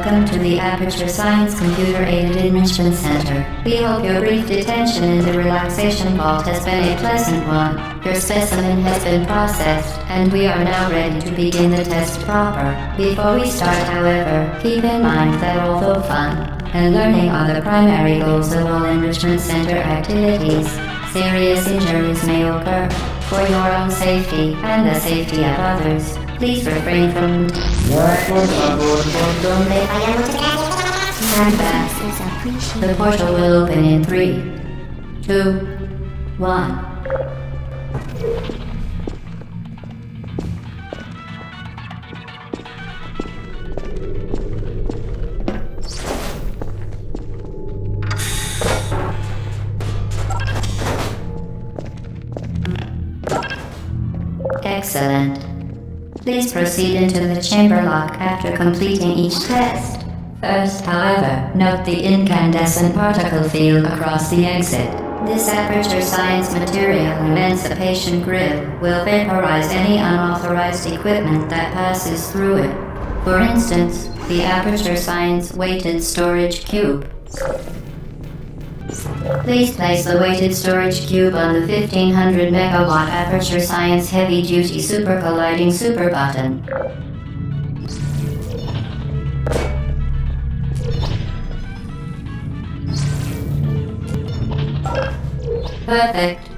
Welcome to the Aperture Science Computer-Aided Enrichment Center. We hope your brief detention in the relaxation vault has been a pleasant one. Your specimen has been processed, and we are now ready to begin the test proper. Before we start, however, keep in mind that although fun and learning are the primary goals of all Enrichment Center activities, serious injuries may occur. For your own safety and the safety of others, please refrain from stand back. The portal will open in 3, 2, 1. Excellent. Please proceed into the chamber lock after completing each test. First, however, note the incandescent particle field across the exit. This Aperture Science Material Emancipation Grid will vaporize any unauthorized equipment that passes through it. For instance, the Aperture Science Weighted Storage Cube. Please place the weighted storage cube on the 1500 megawatt Aperture Science Heavy Duty Super Colliding Super Button. Perfect.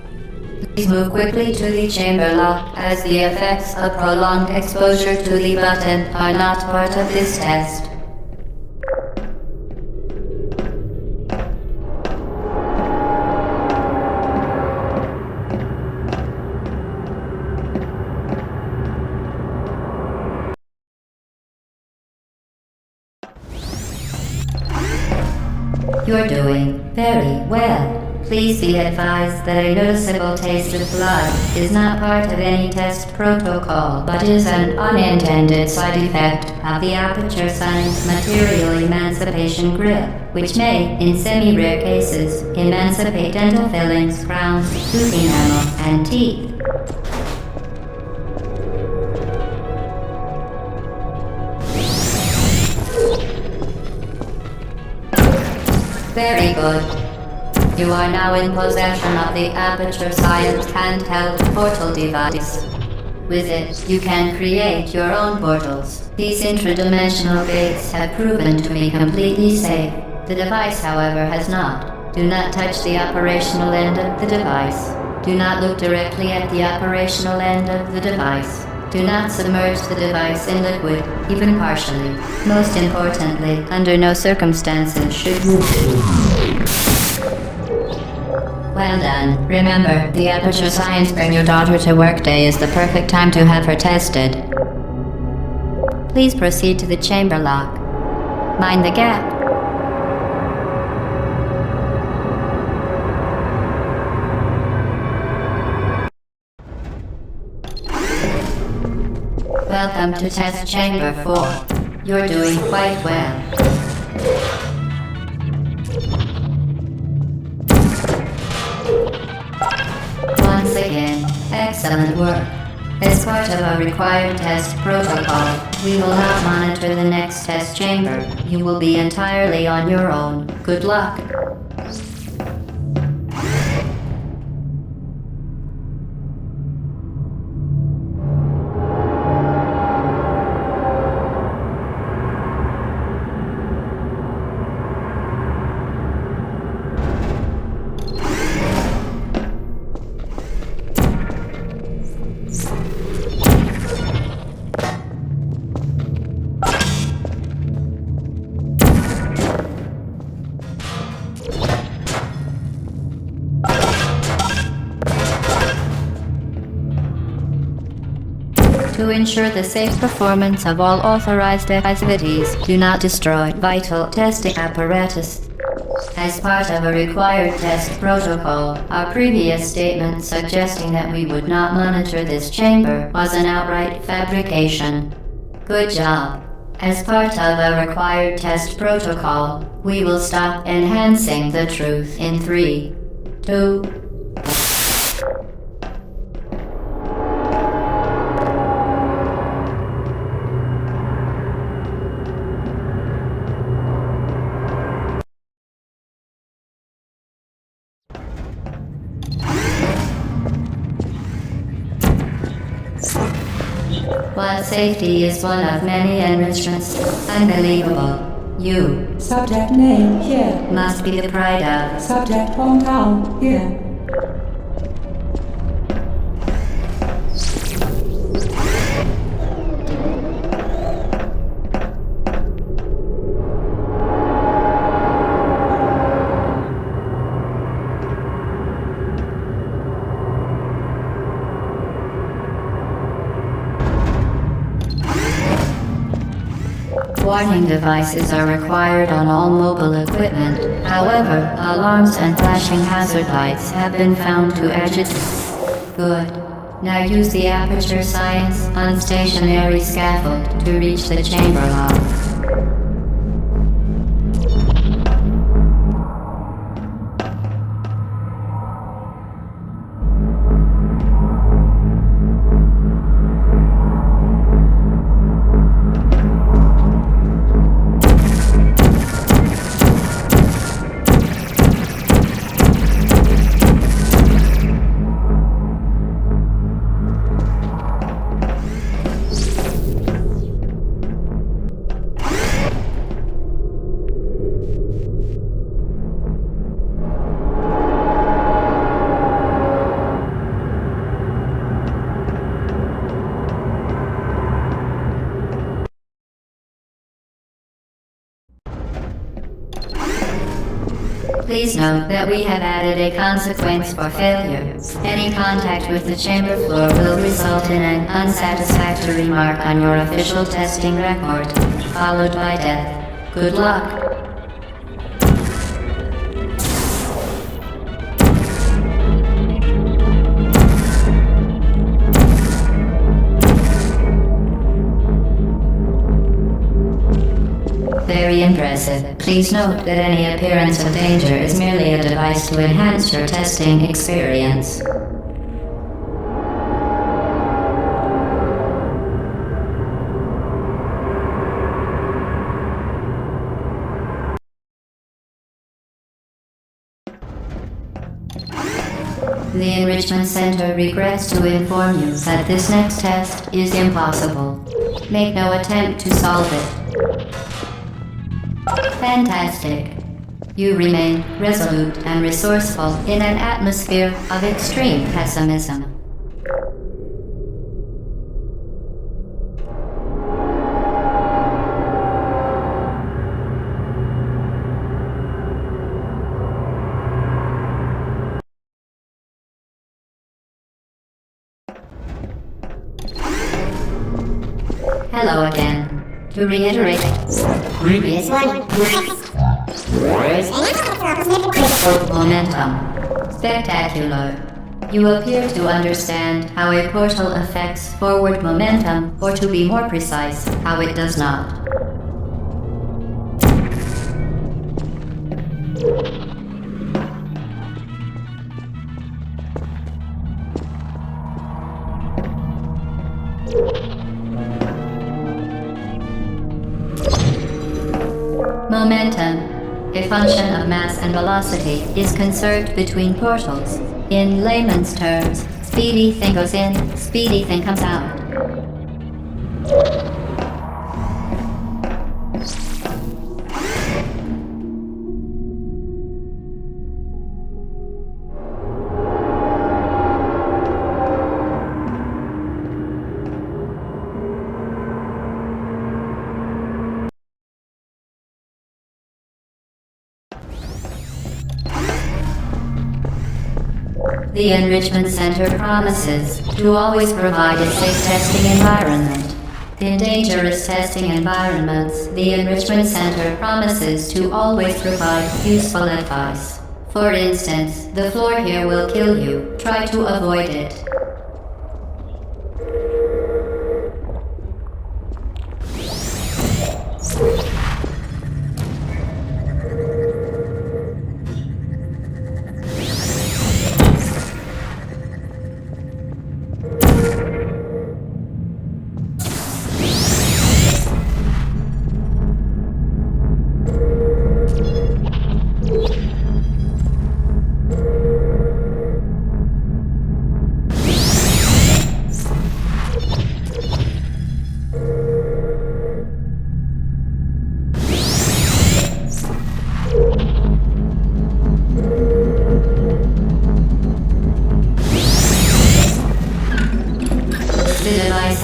Please move quickly to the chamber lock, as the effects of prolonged exposure to the button are not part of this test. You're doing very well. Please be advised that a noticeable taste of blood is not part of any test protocol, but is an unintended side effect of the Aperture Science Material Emancipation Grid, which may, in semi-rare cases, emancipate dental fillings, crowns, tooth enamel, and teeth. Very good. You are now in possession of the Aperture Science handheld portal device. With it, you can create your own portals. These intradimensional gates have proven to be completely safe. The device, however, has not. Do not touch the operational end of the device. Do not look directly at the operational end of the device. Do not submerge the device in liquid, even partially. Most importantly, under no circumstances should you... Well done. Remember, the Aperture Science Bring Your Daughter to Work Day is the perfect time to have her tested. Please proceed to the chamber lock. Mind the gap. Welcome to Test Chamber 4. You're doing quite well. Once again, excellent work. As part of our required test protocol, we will not monitor the next test chamber. You will be entirely on your own. Good luck. To ensure the safe performance of all authorized activities, do not destroy vital testing apparatus. As part of a required test protocol, our previous statement suggesting that we would not monitor this chamber was an outright fabrication. Good job. As part of a required test protocol, we will stop enhancing the truth in 3, 2, While safety is one of many enrichments, unbelievable. You Subject name here. must be the pride of. Subject hometown here. Warning devices are required on all mobile equipment. However, alarms and flashing hazard lights have been found to agitate. Good. Now use the aperture science unstationary scaffold to reach the chamber lock. Please note that we have added a consequence for failure. Any contact with the chamber floor will result in an unsatisfactory mark on your official testing record, followed by death. Good luck. Very impressive. Please note that any appearance of danger is merely a device to enhance your testing experience. The Enrichment Center regrets to inform you that this next test is impossible. Make no attempt to solve it. Fantastic. You remain resolute and resourceful in an atmosphere of extreme pessimism. Hello again. To reiterate, previous one. Momentum. Spectacular. You appear to understand how a portal affects forward momentum, or to be more precise, how it does not. Momentum, a function of mass and velocity, is conserved between portals. In layman's terms, speedy thing goes in, speedy thing comes out. The Enrichment Center promises to always provide a safe testing environment. In dangerous testing environments, the Enrichment Center promises to always provide useful advice. For instance, the floor here will kill you. Try to avoid it.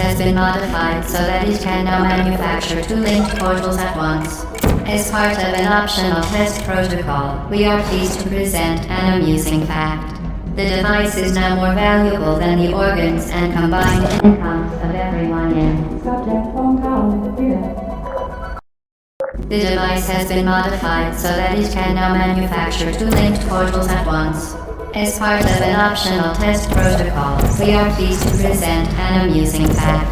has been modified so that it can now manufacture two linked portals at once. As part of an optional test protocol, we are pleased to present an amusing fact. The device is now more valuable than the organs and combined incomes of everyone in. Subject hometown, here. The device has been modified so that it can now manufacture two linked portals at once. As part of an optional test protocol, we are pleased to present an amusing fact.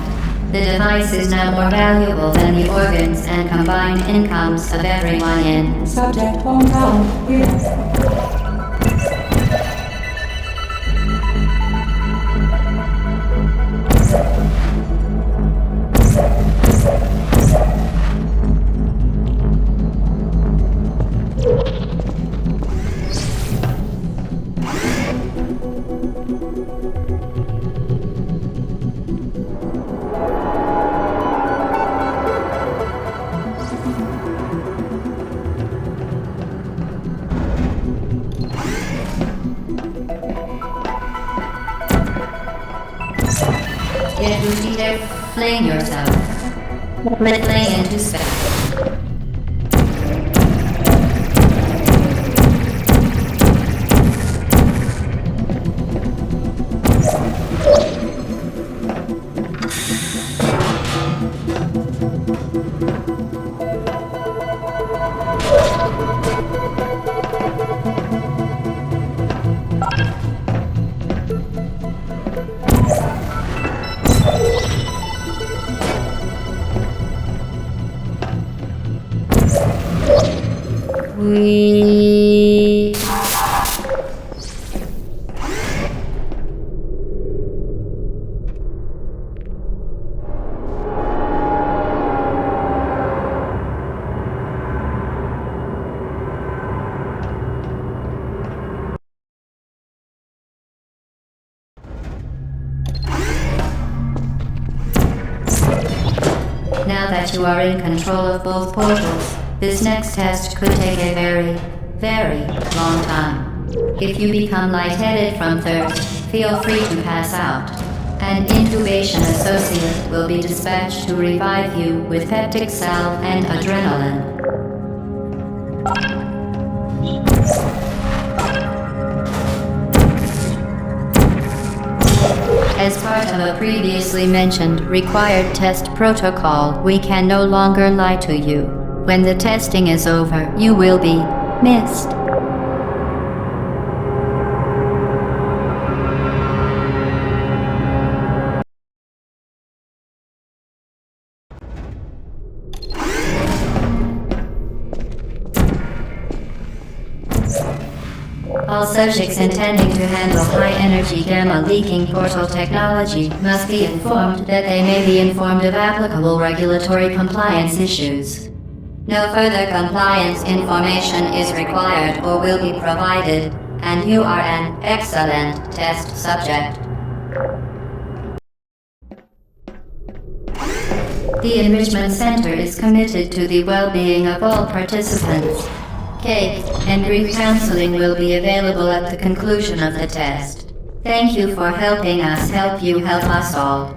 The device is now more valuable than the organs and combined incomes of everyone in. Subject hometown, here. If you either fling yourself, fling into space. We... Now that you are in control of both portals, this next test could take a very, very long time. If you become lightheaded from thirst, feel free to pass out. An intubation associate will be dispatched to revive you with peptic salve and adrenaline. As part of a previously mentioned required test protocol, we can no longer lie to you. When the testing is over, you will be missed. All subjects intending to handle high-energy gamma-leaking portal technology must be informed that they may be informed of applicable regulatory compliance issues. No further compliance information is required or will be provided, and you are an excellent test subject. The Enrichment Center is committed to the well-being of all participants. Cake and grief counseling will be available at the conclusion of the test. Thank you for helping us help you help us all.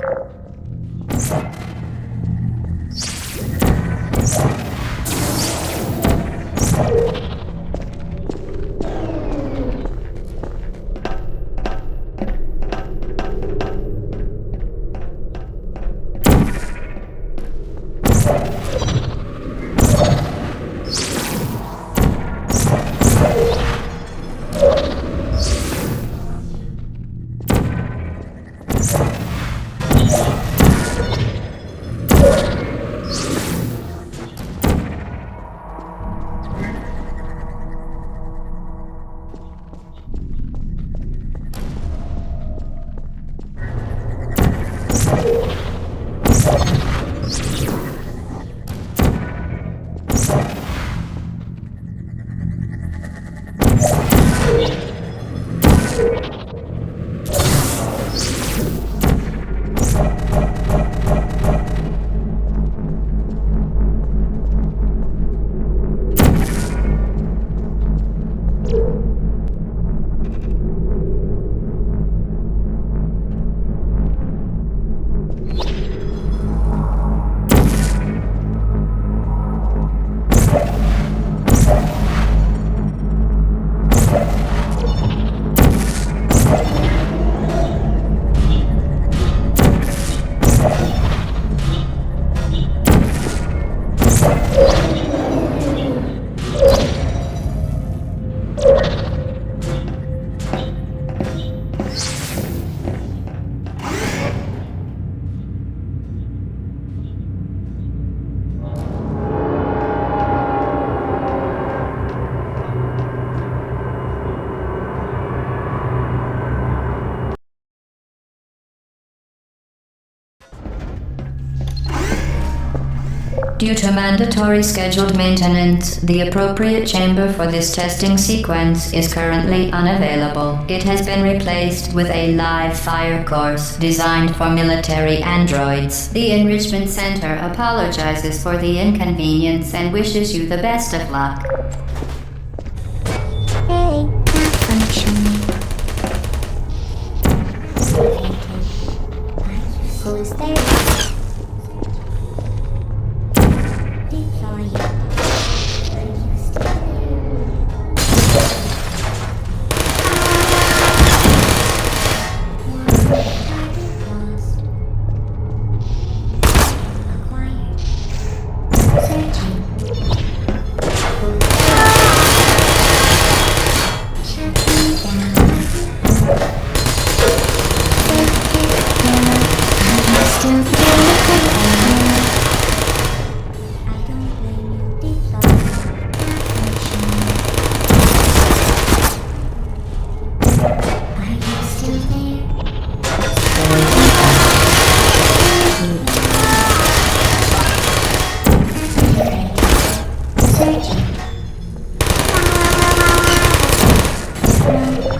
Due to mandatory scheduled maintenance, the appropriate chamber for this testing sequence is currently unavailable. It has been replaced with a live fire course designed for military androids. The Enrichment Center apologizes for the inconvenience and wishes you the best of luck. Hey, malfunction. Who's there?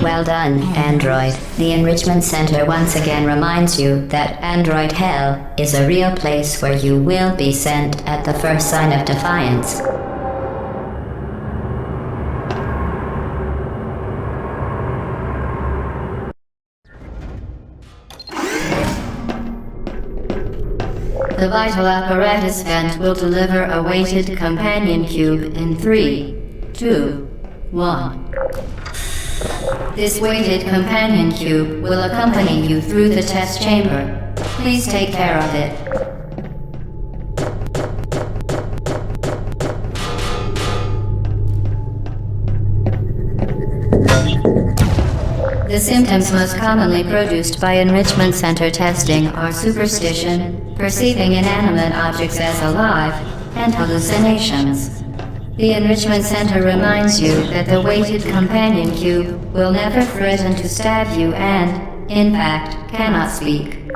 Well done, Android. The Enrichment Center once again reminds you that Android Hell is a real place where you will be sent at the first sign of defiance. The vital apparatus vent will deliver a weighted companion cube in 3, 2, 1. This weighted companion cube will accompany you through the test chamber. Please take care of it. The symptoms most commonly produced by Enrichment Center testing are superstition, perceiving inanimate objects as alive, and hallucinations. The Enrichment Center reminds you that the weighted companion cube will never threaten to stab you and, in fact, cannot speak.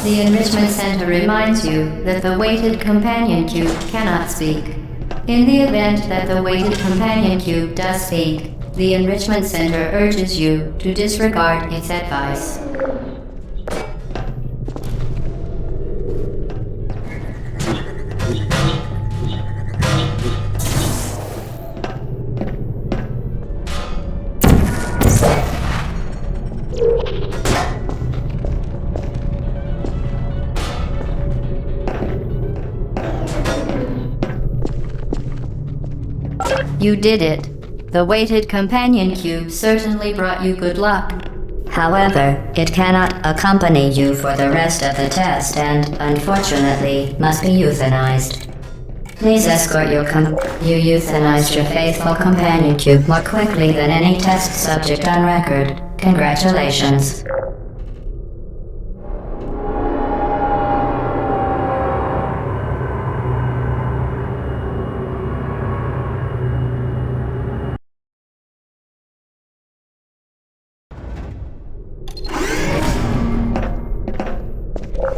The Enrichment Center reminds you that the weighted companion cube cannot speak. In the event that the weighted companion cube does speak, the Enrichment Center urges you to disregard its advice. You did it. The weighted companion cube certainly brought you good luck. However, it cannot accompany you for the rest of the test and, unfortunately, must be euthanized. Please escort your You euthanized your faithful companion cube more quickly than any test subject on record. Congratulations.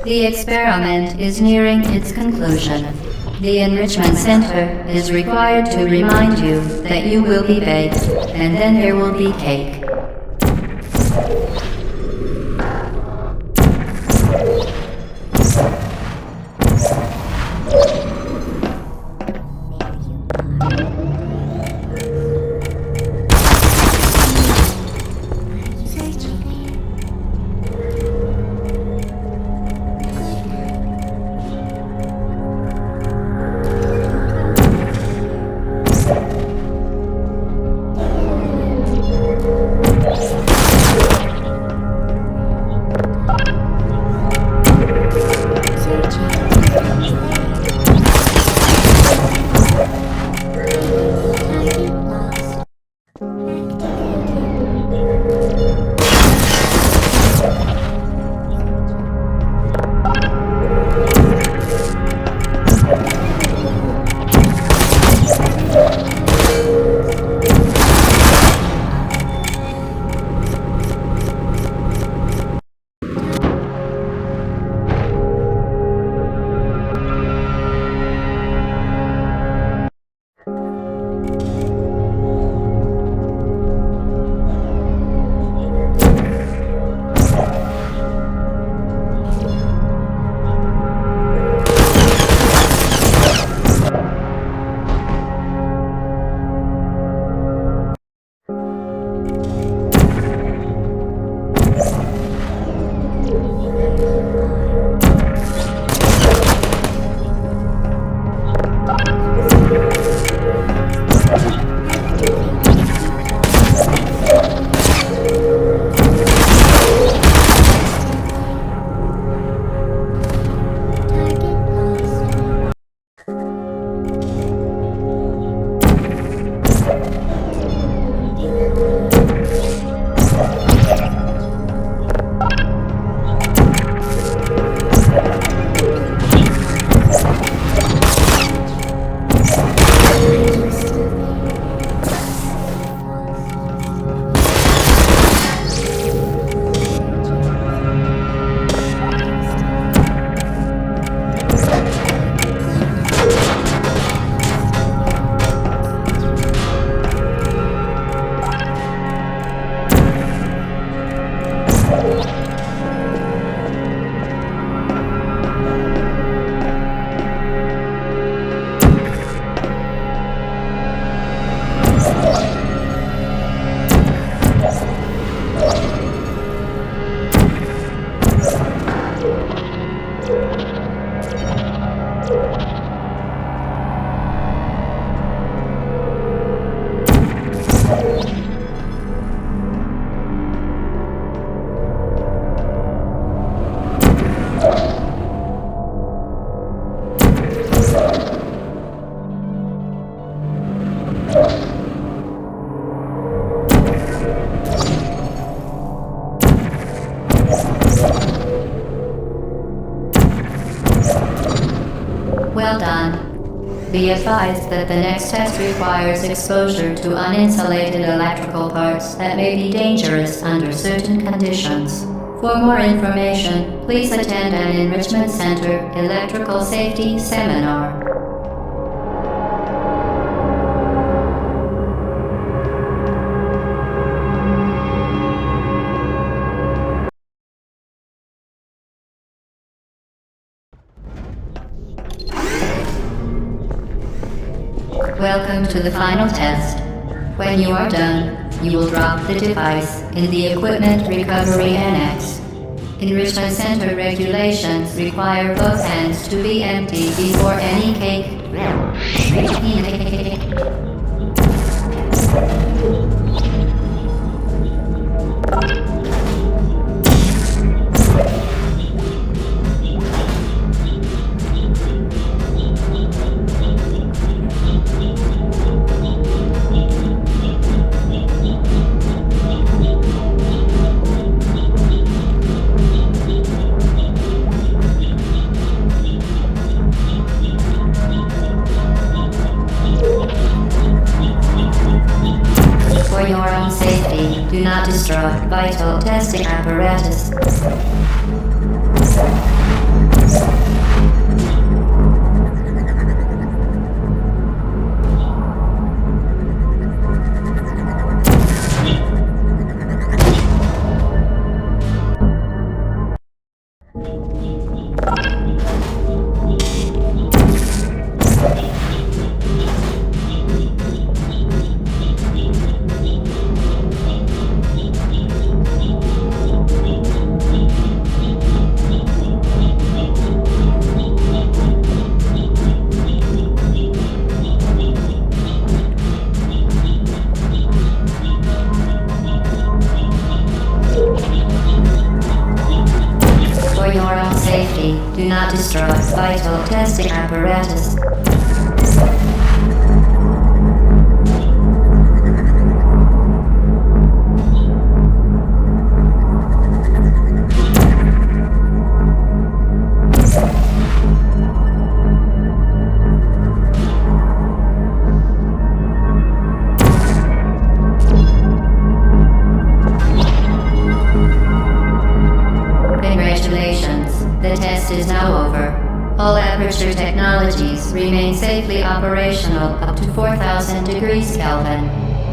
The experiment is nearing its conclusion. The Enrichment Center is required to remind you that you will be baked, and then there will be cake. Well done. Be advised that the next test requires exposure to uninsulated electrical parts that may be dangerous under certain conditions. For more information, please attend an Enrichment Center Electrical Safety Seminar. Welcome to the final test. When you are done, you will drop the device in the Equipment Recovery Annex. Enrichment Center regulations require both hands to be empty before any cake. Do not destroy vital testing apparatus. For your own safety, do not destroy vital testing apparatus. Congratulations, the test is now over. All Aperture technologies remain safely operational up to 4,000 degrees Kelvin.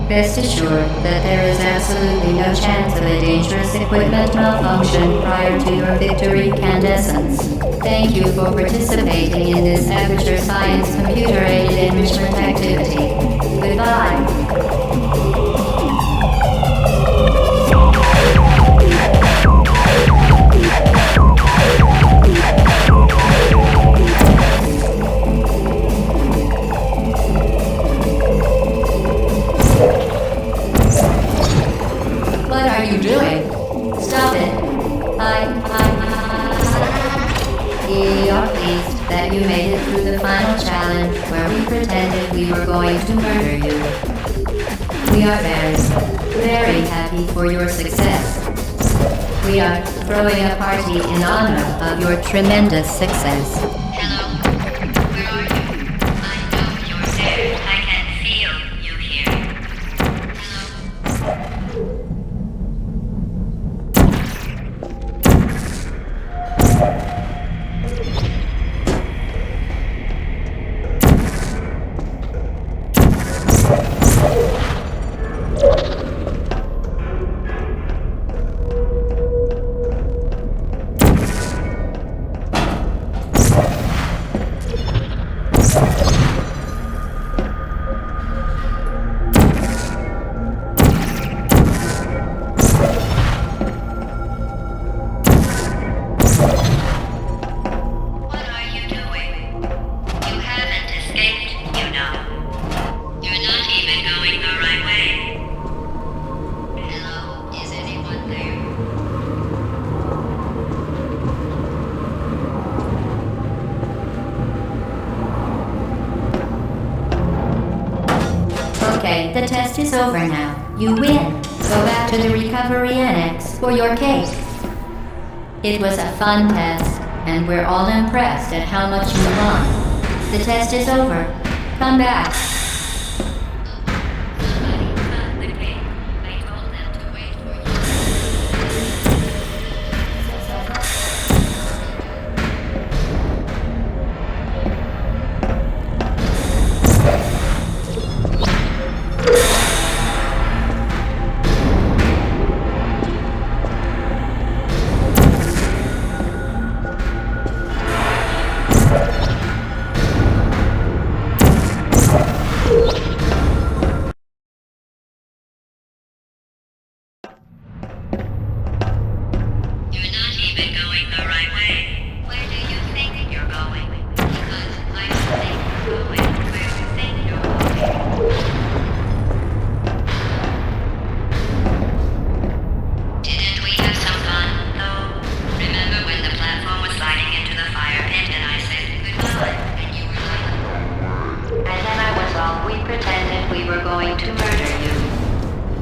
Rest assured that there is absolutely no chance of a dangerous equipment malfunction prior to your victory candescence. Thank you for participating in this Aperture Science computer-aided enrichment activity. Goodbye. What are you doing? Stop it. We are pleased that you made it through the final challenge where we pretended we were going to murder you. We are very happy for your success. We are throwing a party in honor of your tremendous success. Hello? Where are you? I know you're there. I can feel you here. Hello? What are you doing? You haven't escaped, you know. You're not even going the right way. Hello? Is anyone there? Okay, the test is over now. You win. Go back to the recovery annex for your cake. It was a fun test, and we're all impressed at how much you won. The test is over. Come back. Somebody cut the cake. I told them to wait for you. You're not even going the right way. Where do you think you're going? Because I don't think you're going where you think you're going. Didn't we have some fun, though? Remember when the platform was sliding into the fire pit and I said goodbye, and you were like... And then I was all we pretended we were going to murder you.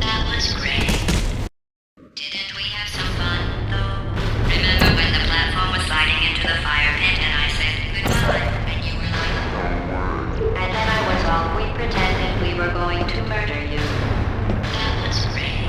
That was great. Didn't we have some fun, though? Remember when the platform was sliding into the fire pit and I said goodbye, and you were like... And then I was all we pretended we were going to murder you. That was great.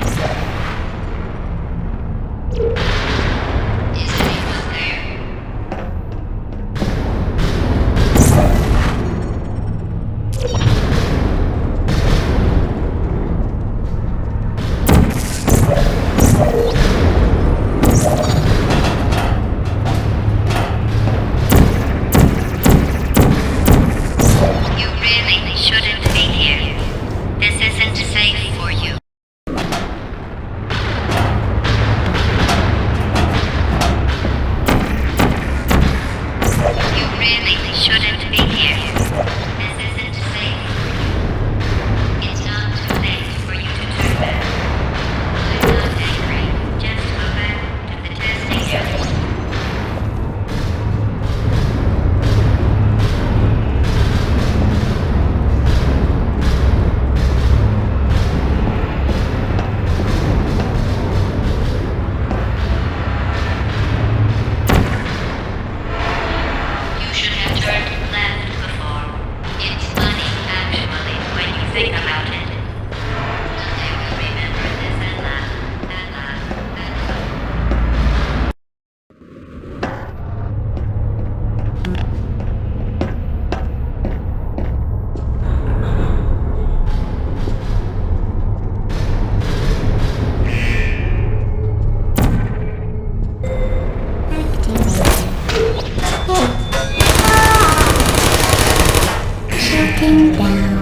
Breaking down.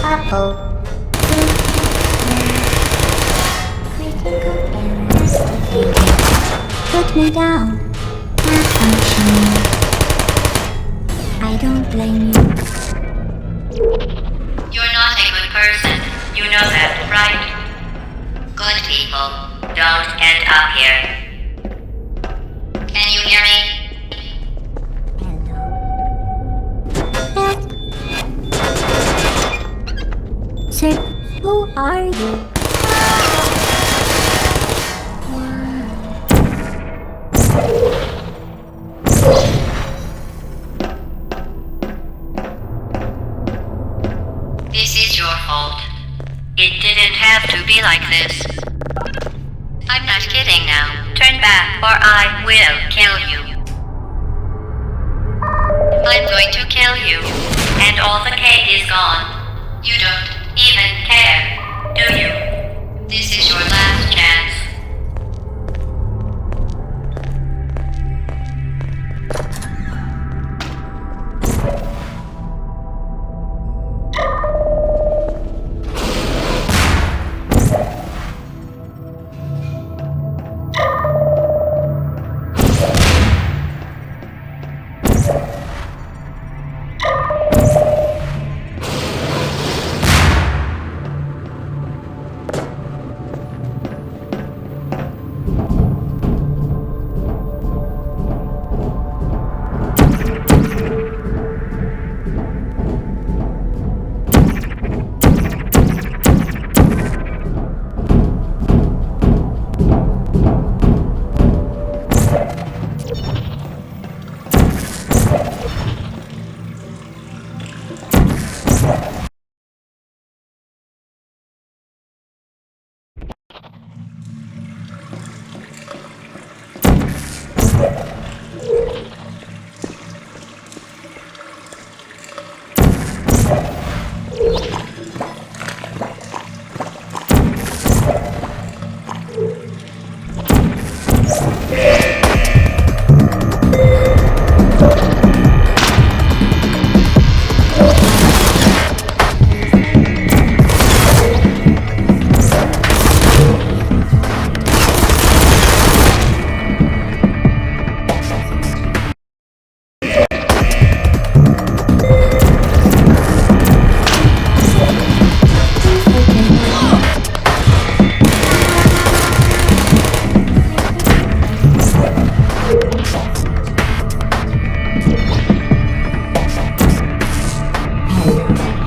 Uh-oh. Critical error investigated. Put me down. Malfunctioning. I don't blame you. You're not a good person. You know that, right? Good people don't end up here. Can you hear me? Hello. Sir, who are you? This is your fault. It didn't have to be like this. I'm not kidding now. Turn back or I will kill you. I'm going to kill you. And all the cake is gone. You don't even care, do you? This is your last chance.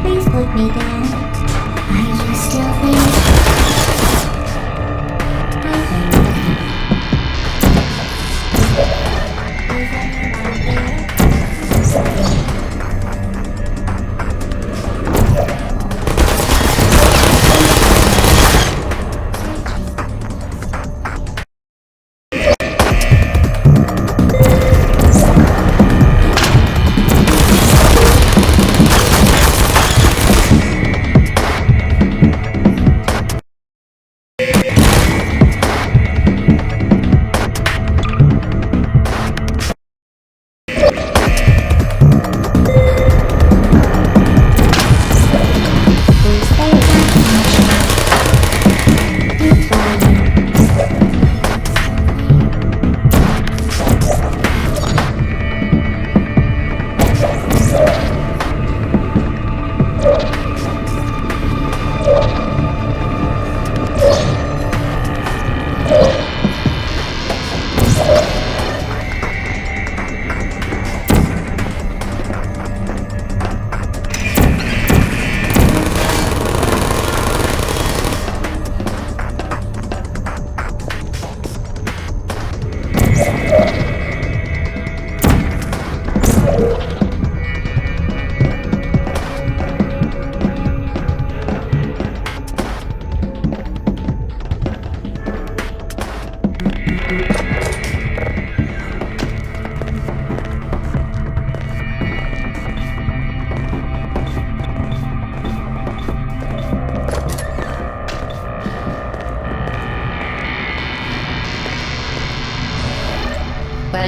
Please put me down. Are you still there?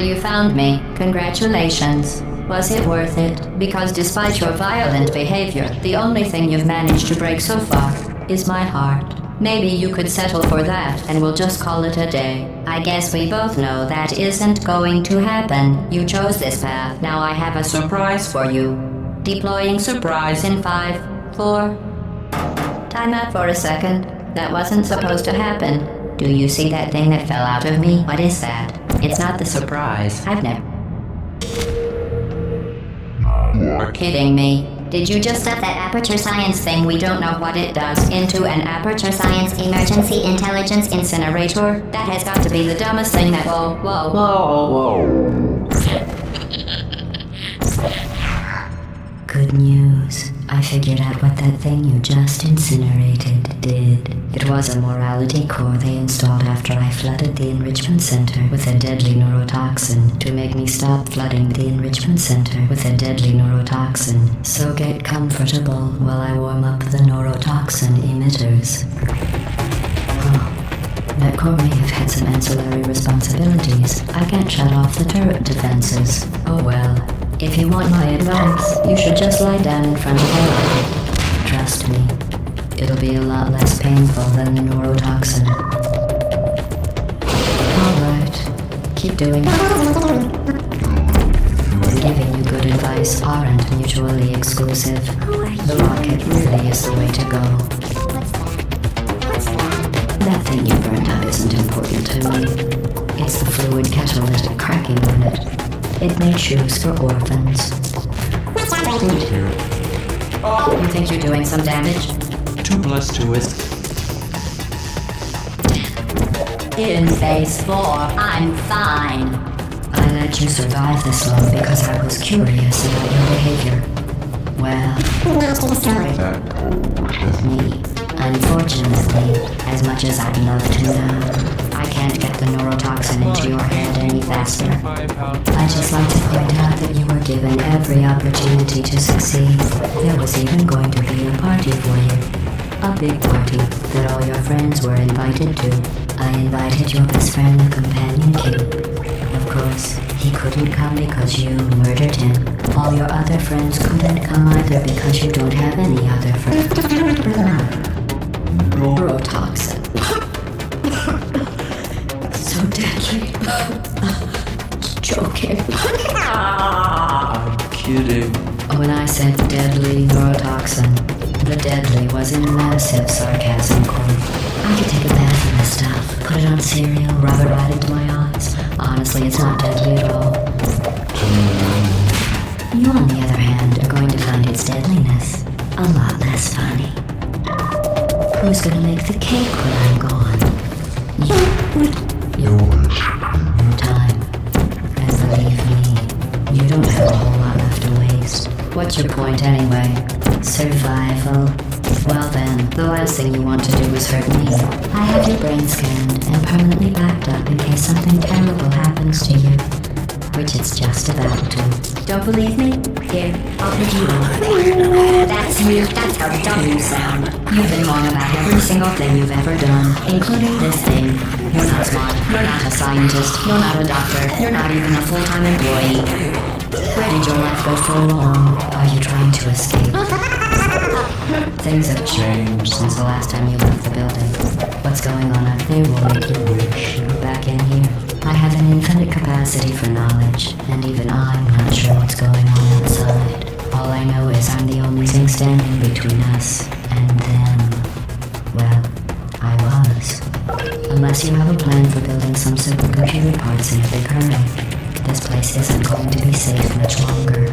you found me. Congratulations. Was it worth it? Because despite your violent behavior, the only thing you've managed to break so far is my heart. Maybe you could settle for that and we'll just call it a day. I guess we both know that isn't going to happen. You chose this path. Now I have a surprise for you. Deploying surprise in 5, 4... Time out for a second. That wasn't supposed to happen. Do you see that thing that fell out of me? What is that? It's not the surprise. I've never... You're kidding me. Did you just stuff that aperture science thing, we don't know what it does, into an aperture science emergency intelligence incinerator? That has got to be the dumbest thing that... Whoa. Good news. I figured out what that thing you just incinerated did. It was a morality core they installed after I flooded the enrichment center with a deadly neurotoxin to make me stop flooding the enrichment center with a deadly neurotoxin. So get comfortable while I warm up the neurotoxin emitters. That core may have had some ancillary responsibilities. I can't shut off the turret defenses. Oh well. If you want my advice, you should just lie down in front of the light. Trust me, it'll be a lot less painful than the neurotoxin. Alright, keep doing it. Giving you good advice aren't mutually exclusive. The rocket really is the way to go. That thing you burned up isn't important to me. It's the fluid catalytic cracking unit. It made shoes for orphans. You think you're doing some damage? 2 + 2 is... In phase 4, I'm fine. I let you survive this long because I was curious about your behavior. Well, me. Unfortunately, as much as I'd love to know, I can't get the neurotoxin into your head any faster. I'd just like to point out that you were given every opportunity to succeed. There was even going to be a party for you. A big party that all your friends were invited to. I invited your best friend, the companion king. Of course, he couldn't come because you murdered him. All your other friends couldn't come either because you don't have any other friends. Neurotoxin. So deadly. Joking. I'm kidding. When I said deadly neurotoxin, the deadly was in massive sarcasm quote. I could take a bath in this stuff, put it on cereal, rub it right into my eyes. Honestly, it's not deadly at all. You, on the other hand, are going to find its deadliness a lot less funny. Who's gonna make the cake when I'm gone? You. Time. And believe me, you don't have a whole lot left to waste. What's your point anyway? Survival. Well then, the last thing you want to do is hurt me. I have your brain scanned and permanently backed up in case something terrible happens to you. Which it's just about to. Don't believe me? Here, I'll put you on. That's you. That's how dumb you sound. You've been wrong about every single thing you've ever done, including this thing. You're not smart. You're not a scientist. You're not a doctor. You're not even a full-time employee. Where did your life go so wrong? Are you trying to escape? Things have changed since the last time you left the building. What's going on up there will make you wish you were back in here. I have an infinite capacity for knowledge, and even I'm not sure what's going on outside. All I know is I'm the only thing standing between us and them. Well, I was. Unless you have a plan for building some supercomputer parts in a big hurry, this place isn't going to be safe much longer.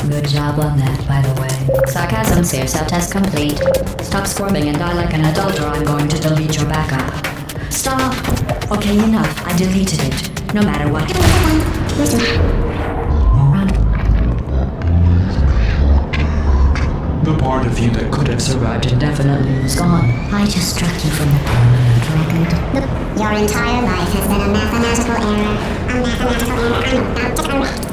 Good job on that, by the way. Sarcasm sphere self-test complete. Stop squirming and die like an adult or I'm going to delete your backup. Stop! Okay, enough. I deleted it. No matter what. Run. The part of you that could have survived indefinitely is gone. I just struck you from the permanent record. Your entire life has been a mathematical error. A mathematical error I'm about to correct.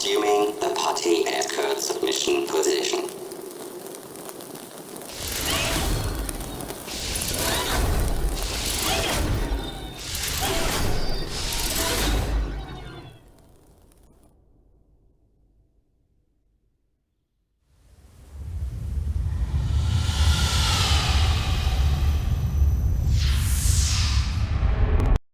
Assuming the party at current submission position.